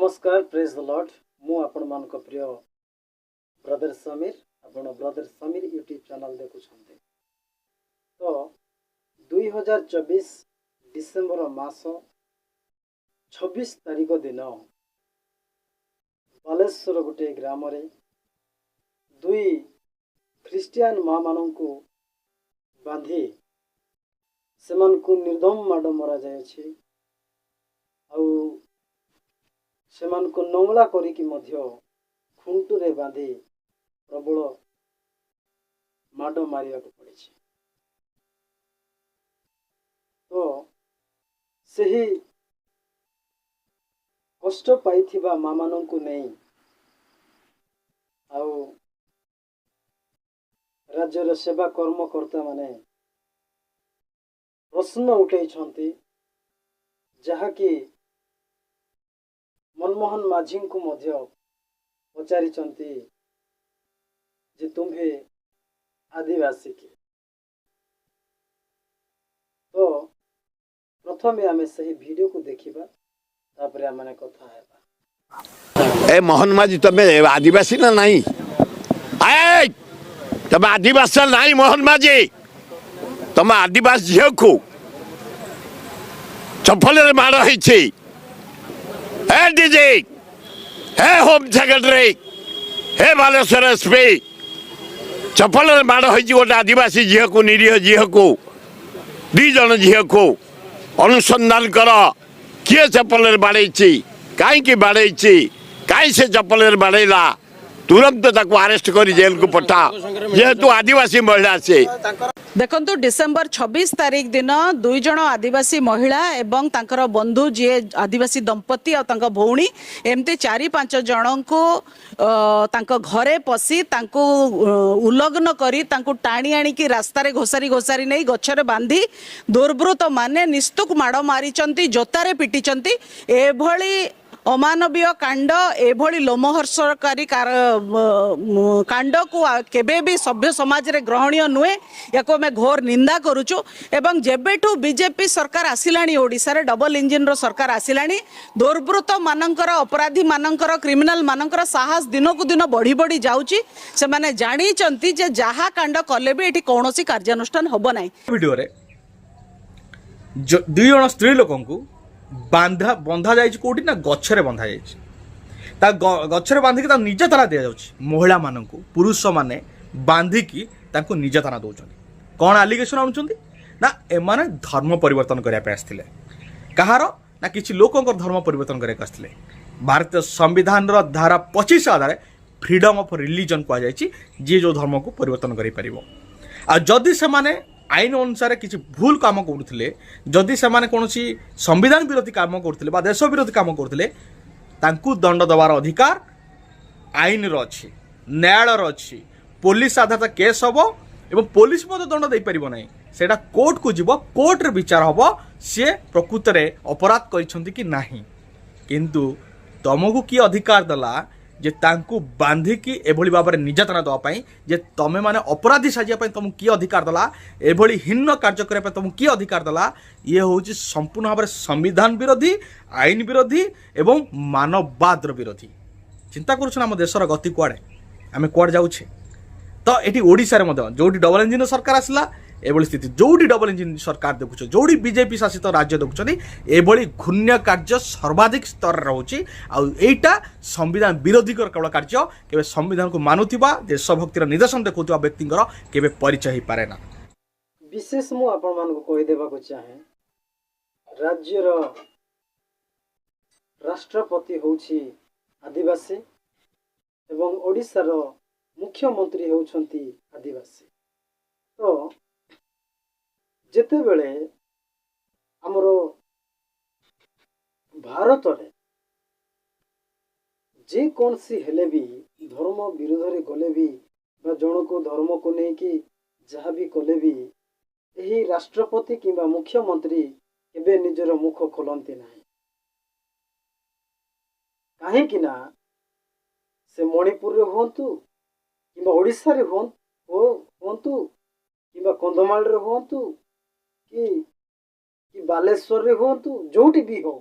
नमस्कार praise the Lord मु आपण मान को प्रिय ब्रदर समीर आपण ब्रदर समीर यूट्यूब चैनल देखु छंते। तो 2024 डिसेंबर मास 26 तारिख दिन बालेश्वर गोटे ग्राम रे दुई ख्रिस्टियन माँ मानू बांधी सेमान को निर्दम माड़ मरा जाए सेमान को नंगला करिकी मध्य खुंटुरे बांधी प्रबल माड़ मारिया पड़ी। तो सही कष्ट पाइथिबा माँ मानू को नहीं आउ राज्यर सेवा कर्मकर्ता माने प्रश्न उठाई जहाँकि मनमोहन माझी को मध्य पचारि जे तुम्हे आदिवासी की। तो प्रथमे आमे सही वीडियो को देखिबा तापरे आमने कथा हेबा। ए मोहन माझी तमे आदिवासी ना नहीं आए तमे आदिवासी नहीं मोहन माझी तमे आदिवासी झियो को चप्पल रे मार होई हे डीजे हे होम सेक्रेटरी हे बालेश्वर एसपी चप्पल रे माड़ होई गोटे आदिवासी झील को निरीह झील को दी जन झील को अनुसंधान कर किए चप्पल रे बाड़े कहीं बाड़े कहीं से चप्पल रे बाड़ेला तुरंत ताको अरेस्ट कर जेल को पठा जेहेतु आदिवासी महिला से। देखंतु डिसेंबर 26 तारीख दिन दुई जन आदिवासी महिला एवं तांकर बंधु जी आदिवासी दंपति और तांका भौणी एमती 4-5 जन को तांको घरे पसी तांको उल्लग्न करी तांको टाणी आणी की रास्ता रे घोसारी घोसारी नहीं गछरे बांधी दुर्बृत्त माने निस्तुक माड़ मारिचंती जोतारे पिटिचंती एभली अमानवीय कांड एभली लोमहर्षकारी कांड को केबे भी सभ्य समाज रे ग्रहणीय नुहे या को मैं घोर निंदा करूचु। एवं जेबेठू बीजेपी सरकार आसिलानी ओडिसा रे डबल इंजिन रो सरकार आसिलानी दुर्बृत्त मानकर अपराधी मानकर क्रिमिनल मानकर साहस दिन को दिन बढ़ी बढ़ी जाउची से माने जानी चंती जे जहा कांड कले भी एठी कोनोसी कार्यानुष्ठान होबो नाही। वीडियो रे दुई जन स्त्री लोकन को बंधा जाइए कौटी ना गच्छरे बंधा जाइए गच्छरे बांधिकी निर्यातना दि जाऊँ महिला मान पुरुष माने बांधिकी निर्यातना दौरान कौन आलिगेसन आणुंट ना एमाने धर्म परिवर्तन करने आसते कहार ना किसी लोक धर्म परिवर्तन करने भारतीय संविधान धारा 25 आधार फ्रीडम ऑफ रिलीजन कहुई जी जो धर्म को परिवर्तन करी से आईन अनुसार किसी भूल काम करते जदि से कौन संविधान विरोधी काम करते देश विरोधी काम करते दंड दबार अधिकार आईन अच्छी न्यायालय अच्छी पुलिस आधार केस हम एवं पुलिस दंड दे पार ना से कोर्ट को जीव कोर्ट रे विचार हम सी प्रकृत में अपराध कर नहीं किंतु तुमको किए अधिकार देला जे तांकु बांधिकी एभली भाव में निर्यातना देवाई जे तमे माने अपराधी साजिया तुमको किए अधिकार देला एभली हीन कार्य करने तुमको किए अधिकार देला ये हूँ संपूर्ण भाव में संविधान विरोधी आईन विरोधी एवं मानववाद विरोधी। चिंता करुछन आम देशर गति कुआड़े आम कुआड़े जाऊे तो ये ओडिशा रे जो डबल इंजिन सरकार आसला एभली स्थिति जोड़ी डबल इंजिन सरकार देखुच जोड़ी बीजेपी शासित राज्य देखुं एभली घृण्य कार्य सर्वाधिक स्तर रोचे आईटा संविधान विरोधी केवल कार्य केवल संविधान को मानुवा देशभक्तिर निदर्शन देखा व्यक्ति केवल परिचय हो पारे ना। विशेष मु आपण मान को कहि देबा को चाहे राज्यर राष्ट्रपति होउछि आदिवासी एवं ओडिशार मुख्यमंत्री होउछंती आदिवासी। तो जेते बेले आमर भारत रे जे कौन सी हेले भी धर्म विरोध रे गले भी बा जन को धर्म को नहीं कि जहाँ भी कले भी यही राष्ट्रपति किंबा मुख्यमंत्री केबे निजर मुख खोलती ना कहीं ना से मणिपुर रे होंतु किंबा ओडिशा रे होंतु किंबा कंधमाल रे होंतु कि बालेश्वर रे होंतु जोटी भी हो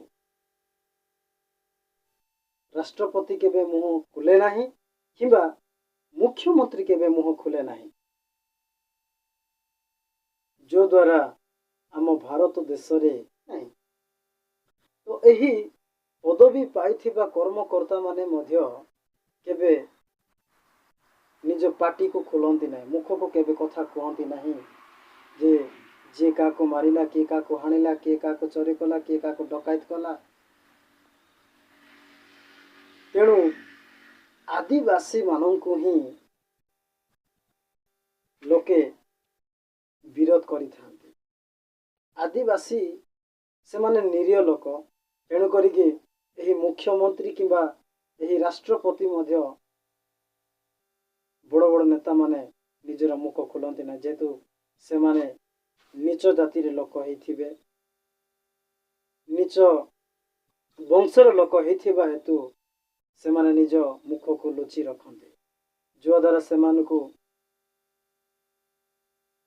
राष्ट्रपति केबे मुह खुले नाही किंबा मुख्यमंत्री केबे मुह खुले नाही, जो द्वारा आम भारत देश रे नहीं। तो यही पदवी पाइथिबा कर्मकर्ता माने मध्य केबे निज पार्टी को खोलती ना, मुख को केबे कथा कहती ना जे जे का को मारिला, किए का को हाणिला, किए का को चोरी कला, किए का को डकायत कला। तेणु आदिवासी मानंकु ही लोके विरोध करिथांती। आदिवासी से माने निरीह लोक, तेणु करिके एही मुख्यमंत्री किंबा एही राष्ट्रपति मध्य बड़ बड़ नेता माने निजर मुख खोलती ना, जेहेतु से माने नीच जाति लोक होइथिबे, नीच वंशर लोक होइथिबा हेतु से माने निज मुख को लुचि रखते, जो द्वारा से मानकु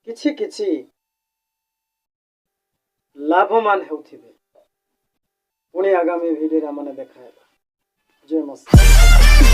किछि किछि लाभमान हेउथिबे। पुणी आगामी भिडियो रे माने देखाएबा। जय मस्त।